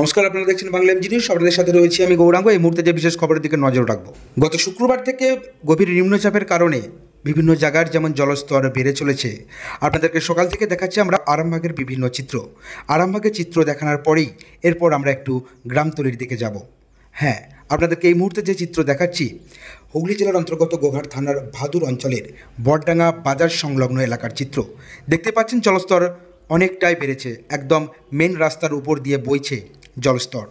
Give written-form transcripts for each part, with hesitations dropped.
নমস্কার, আপনারা দেখছেন বাংলা এমজি নিউজ। আপনাদের সাথে রয়েছি আমি গৌরাঙ্গ। এই মুহূর্তে যে বিশেষ খবরের দিকে নজর রাখবো, গত শুক্রবার থেকে গভীর নিম্নচাপের কারণে বিভিন্ন জায়গার যেমন জলস্তর বেড়ে চলেছে। আপনাদেরকে সকাল থেকে দেখাচ্ছি আমরা আরামবাগের বিভিন্ন চিত্র। আরামবাগের চিত্র দেখানোর পরেই এরপর আমরা একটু গ্রামতলির দিকে যাব। হ্যাঁ, আপনাদেরকে এই মুহূর্তে যে চিত্র দেখাচ্ছি, হুগলি জেলার অন্তর্গত গোঘাট থানার ভাদুর অঞ্চলের বড়ডাঙ্গা বাজার সংলগ্ন এলাকার চিত্র। দেখতে পাচ্ছেন জলস্তর অনেকটাই বেড়েছে, একদম মেন রাস্তার উপর দিয়ে বইছে জলস্তর।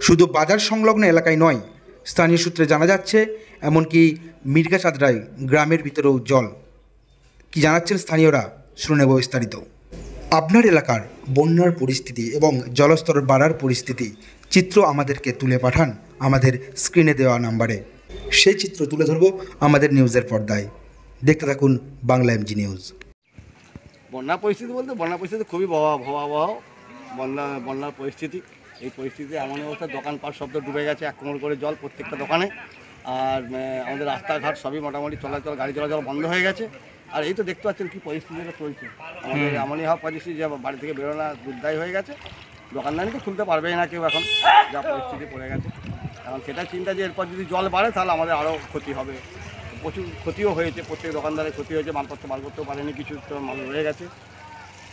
শুধু বাজার সংলগ্ন এলাকায় নয়, স্থানীয় সূত্রে জানা যাচ্ছে এমনকি মির্গাচাঁদরাই গ্রামের ভিতরেও জল। কি জানাচ্ছেন স্থানীয়রা, শুনে নেব বিস্তারিত। আপনার এলাকার বন্যার পরিস্থিতি এবং জলস্তর বাড়ার পরিস্থিতি চিত্র আমাদেরকে তুলে পাঠান আমাদের স্ক্রিনে দেওয়া নাম্বারে। সেই চিত্র তুলে ধরব আমাদের নিউজের পর্দায়। দেখতে থাকুন বাংলা এমজি নিউজ। বন্যার পরিস্থিতি বলতে বন্যার পরিস্থিতি খুবই ভয়াবহ। বন্যার পরিস্থিতি, এই পরিস্থিতিতে এমন অবস্থা, দোকানপাট শব্দ ডুবে গেছে, এক কোমর করে জল প্রত্যেকটা দোকানে। আর আমাদের রাস্তাঘাট সবই মোটামুটি চলাচল, গাড়ি চলাচল বন্ধ হয়ে গেছে। আর এই তো দেখতে পাচ্ছেন কী পরিস্থিতিটা চলছে। আমাদের এমনই হওয়া পরিস্থিতি যে বাড়ি থেকে বেরোনা দুর্দায় হয়ে গেছে। দোকানদারি তো খুলতে পারবেই না কেউ এখন, যা পরিস্থিতি পড়ে গেছে। এখন সেটা চিন্তা যে এরপর যদি জল বাড়ে তাহলে আমাদের আরও ক্ষতি হবে। প্রচুর ক্ষতিও হয়েছে, প্রত্যেক দোকানদারের ক্ষতি হয়েছে, মালপত্র বার করতেও পারেনি, কিছু তো মাল রয়ে গেছে।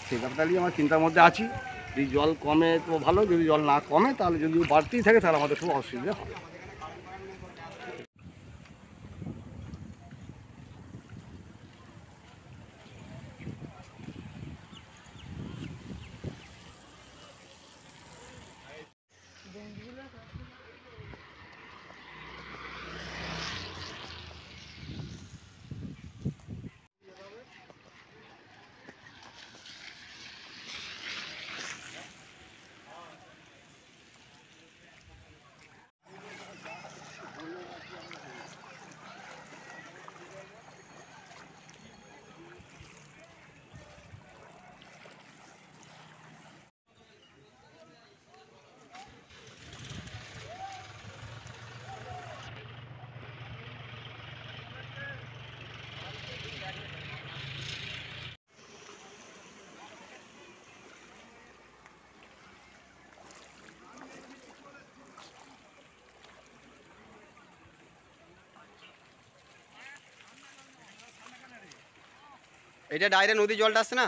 সেই ব্যাপারটা নিয়ে আমার চিন্তার মধ্যে আছি। যদি জল কমে তো ভালো, যদি জল না কমে তাহলে যদি বাড়তেই থাকে তাহলে আমাদের খুব অসুবিধা হবে। এটা ডাইরেক্ট নদী জলটা আসছে না।